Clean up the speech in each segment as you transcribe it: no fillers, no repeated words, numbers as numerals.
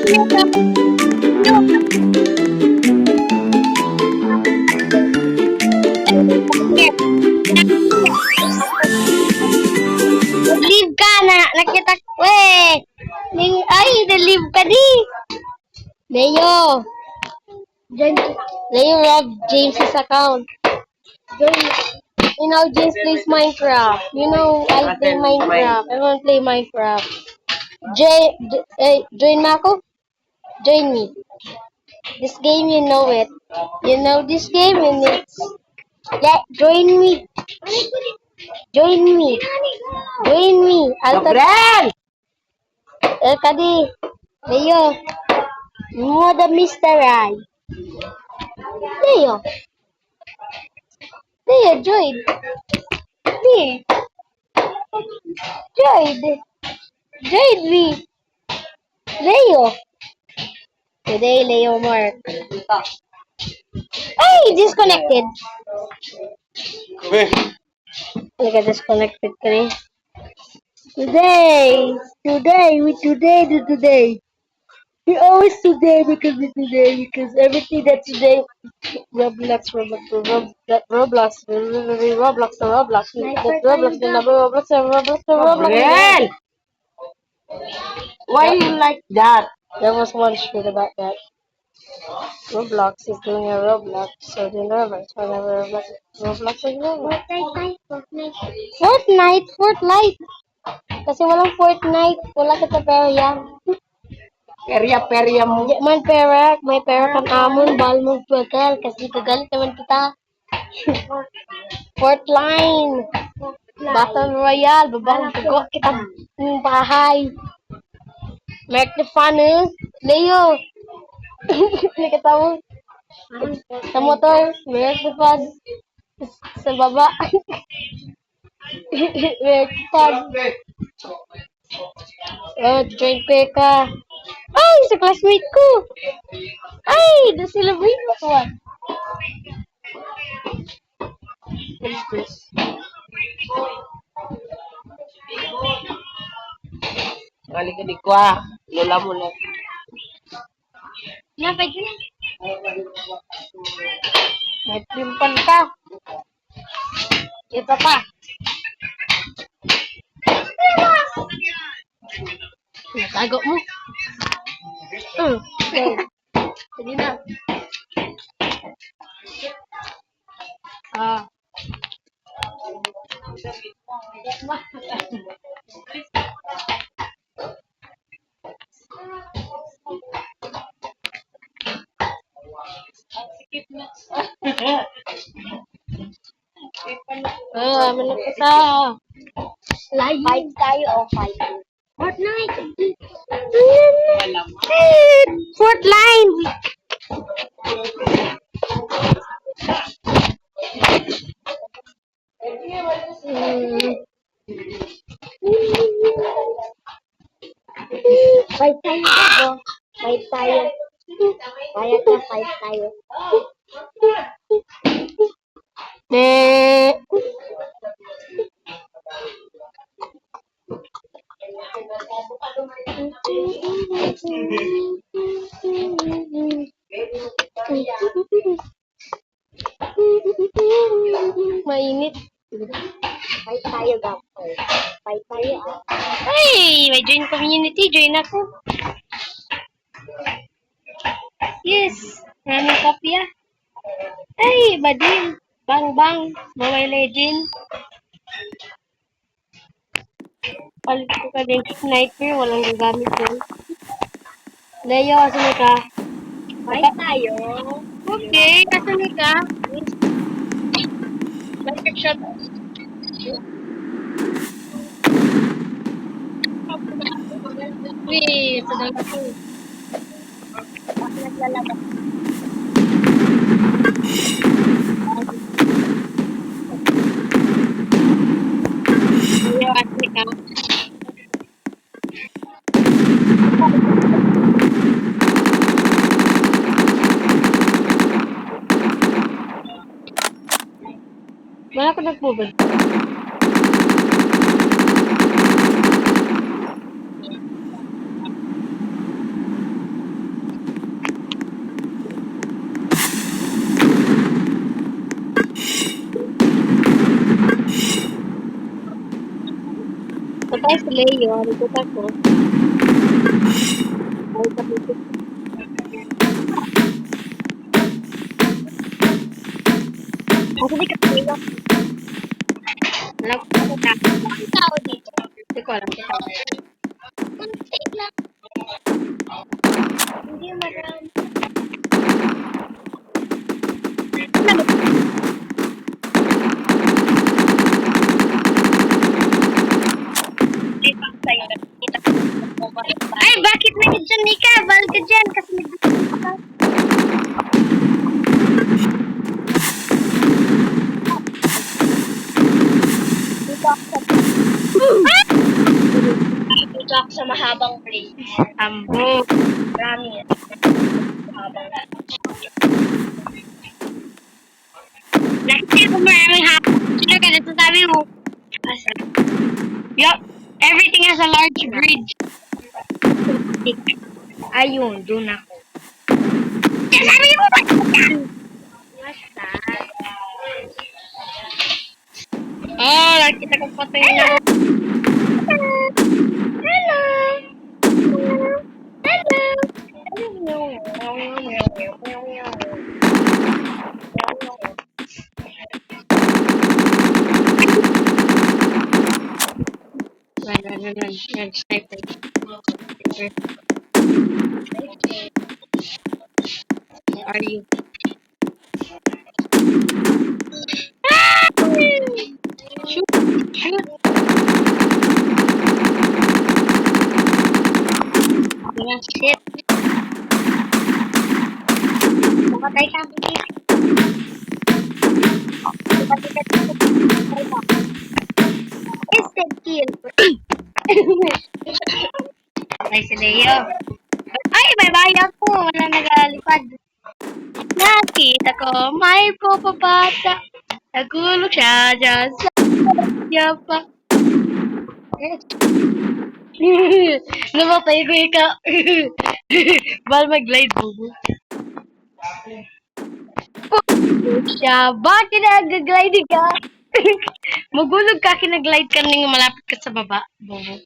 Leave ka na. Nakita ko eh. Ay, na-leave ka di. Leo. Leo robbed James's account. You know, James plays Minecraft. You know, I play Minecraft. I want to play Minecraft. Join me ako? Join me. This game, you know it. You know this game, and it's... Yeah, join me. Join me. Join me. Gabriel! Kadi. Leo. Mo the Mr. Rai. Leo. Leo, join. Me. Join. Join me. Leo. Today, Leo Mark. Ay, disconnected. Look at disconnected ka rin. Today. We always today because everything that today Roblox. Gabriel! Why you like that? There was one shit about that. Roblox is doing a Roblox, so they nervous whenever Roblox is Roblox. Fortnite. Kasi walang Fortnite. Wala kita pero yan. Perya mo. May pera kang amon, bal mong pagkal. Kasi kagalit naman kita. Fortline. Battle Royale. Babang tugo kita ng bahay. Merk the fun eh. Leo. Hindi kita mo. Sa motor. Merk the fun. Sa baba. Merk the fun. Join ko ka. Ay, sa classmate ko. Ay, the celebrate one. What is this? Galing ka di ko ah. Lola mo na. Napay ko na. May primpan ka. Ito pa. Natago mo. Okay. Sige na. Manok kita. Fight tayo o fight? Fortnite. Fortline. Fight tayo bro. Fight tayo. Kaya ka fight tayo. Mainit. Fight tayo, gapol. Fight tayo, ah. Hey! May join community. Join ako. Yes. Nani kopya. Hey, badin. Bang. Mobile Legend. Palit ko ka din sniper. Walang gagamit yun. Leo, asan ka? Fight tayo. Okay, asan ka? Like shot. Wait, sadang ako. Naglalabas. Leo, asan ka? Wala ko nagpubad. Leo, likot ako. Ay, kapitid. Kasi di ka Leo. Alam ko ako na. Bakit tao dito? Hindi ko alam kung tao. Kunti lang. Hindi marami. Ay, bakit may dyan, Nika? Balik ka dyan kasi may dyan ka. Dito ako sa mahabang place. Ambo. Marami yan. Mahabang. Nakita ko maraming hapon. Sino ka nasasabi mo? Asa? Yup. Everything has a large bridge. Ayun, doon ako. Sabi mo ba? Basta. Oh, nakita ko pa tayo na. Hello. Hello. Run, sniper. Where are you? Shoot! Shoot! Yeah, shit. Napatay ka. Instant kill. Patay si Leo. Ay, may bayan po. Wala nagalipad. Nakita ko may pupabata. Nagulog siya dyan sa yapa. Namatay ko ikaw. Bal mag-glide, bubu. Siya, bakit nag-glide ka? Magulog ka, kinaglide ka nang malapit ka sa baba, bubu.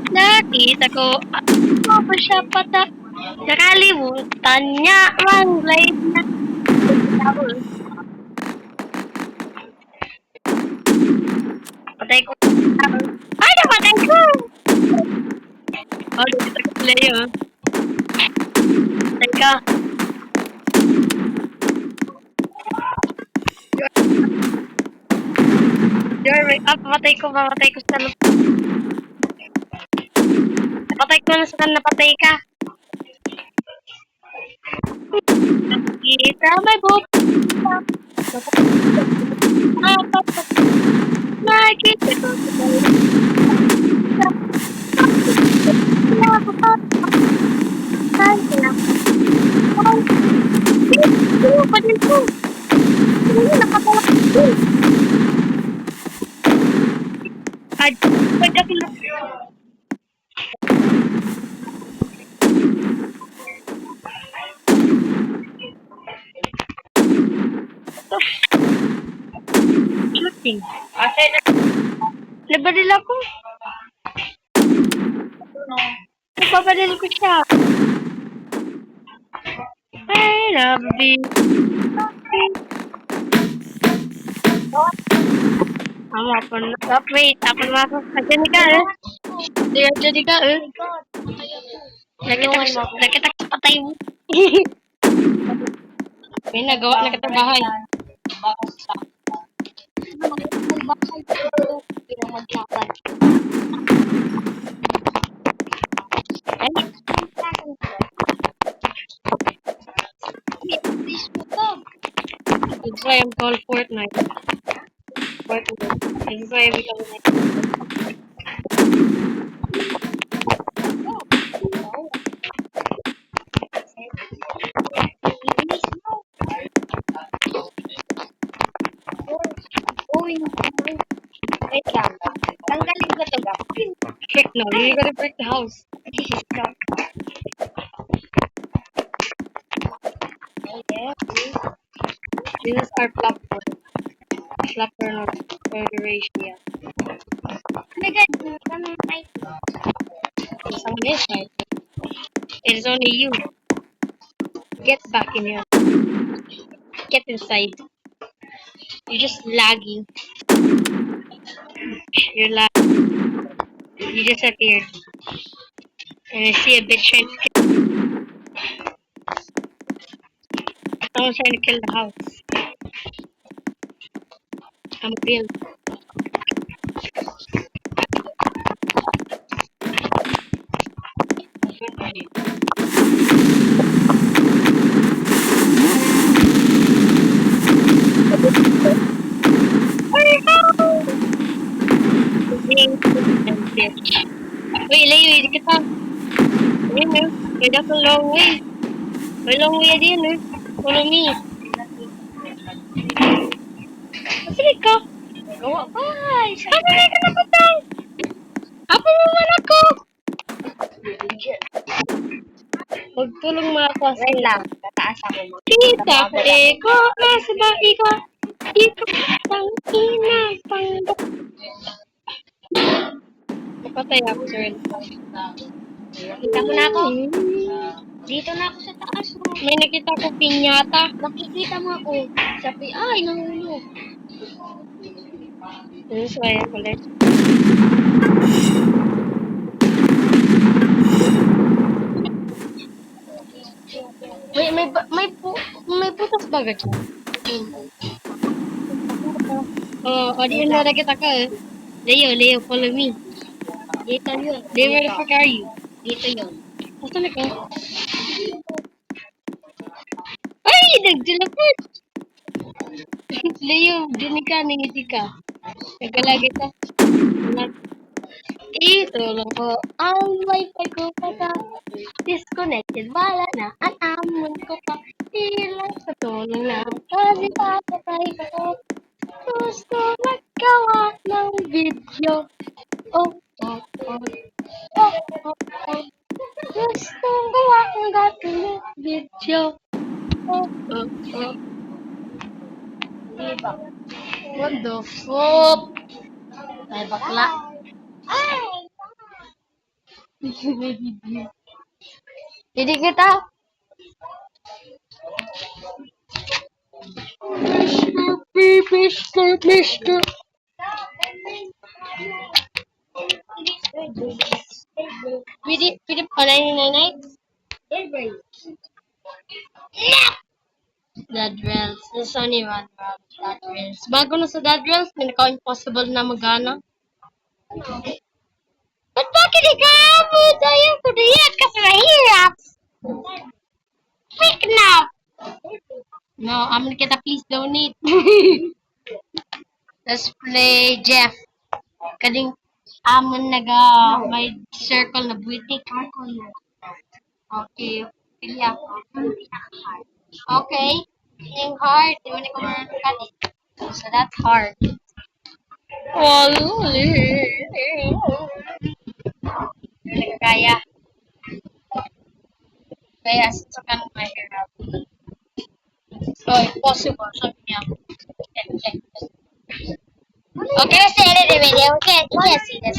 Nakita ko, ano ba siya pata? Nakalimutan niya, mag-glide na. Patay ko. Ay, napatay ko! Oh, dito ko sila yun. Patay ka. Papatay ko sa loob. Napatay ko na sa kan napatay ka. Kita may book. Nakikita ko. Shooting. Nabadil ako. Nababadil ko siya. I love you. Wait, ako masuk aja nih kak. Dia jadi kak. Nakita patay mo. May nagawa na kita bahay. That's why I'm called Fortnite. This is why I become wait lang. Tanggalin ko to. Frick no, you gotta break the house. This is our platform. Platform of Federation. It is only you. Get back in here. Get inside. You're just lagging. You're lagging. You disappeared. And I see a bitch trying to kill. Someone's trying to kill the house. I'm real. Bitch. Wait, Leo, hindi kita. Ayun na. Wait, that's a long way. May long way din eh. Follow me. Masali ka. Gawa ka. Ano na ka napatang? Apa mo man ako? Magtulong mga ako. Wait lang, tataas ako. Kita ko eko. Nasa ba ikaw? Ikaw pang ina. Pangbok. Napatay ako, sir. Kita mo na ako? Dito na ako sa taas. Oh. May nakita ko pinyata. Makikita mo ako. Sabi, ay, nahulog. This is why I collect. May putas ba ka dyan? Oh, di yun na kita ka eh. Leo, follow me. Dito yun. Leo, where the fuck are you? Dito yun. Basta na ka? Ay, nag-teleport! Leo, dini ka, nangiti ka. Nagkalagi ka. Ito lang po ang wifi ko pata. Disconnected, wala na ang amon ko pa. Ilang sa tulong lang kasi papatay ko to. Gusto maggawa ng video. Oh, oh, oh. Oh, oh, oh. Gusto gawa ng gagawin video. Oh, oh, oh. Diba? What the fuck? Ay, bakla. Jadi kita Mister. Pwede pa 999? Dead Rails. There's only one Dead Rails. Bago na sa Dead Rails, may naka-impossible na magana. Ba't bakit ikaw? Ayaw ko diyan kasi mahirap. Quick now! No, I'm gonna get a please donate. Let's play Jeff. Kading amon naga may circle na buitik. Okay. Pili ako. Okay. Yung hard. Di mo na ko mananakat. So that's hard. Hindi ka kaya. Kaya susukan mo mahirap. So, impossible. Sabi niya. Check. Okay, let's say it in the video. We can't see this.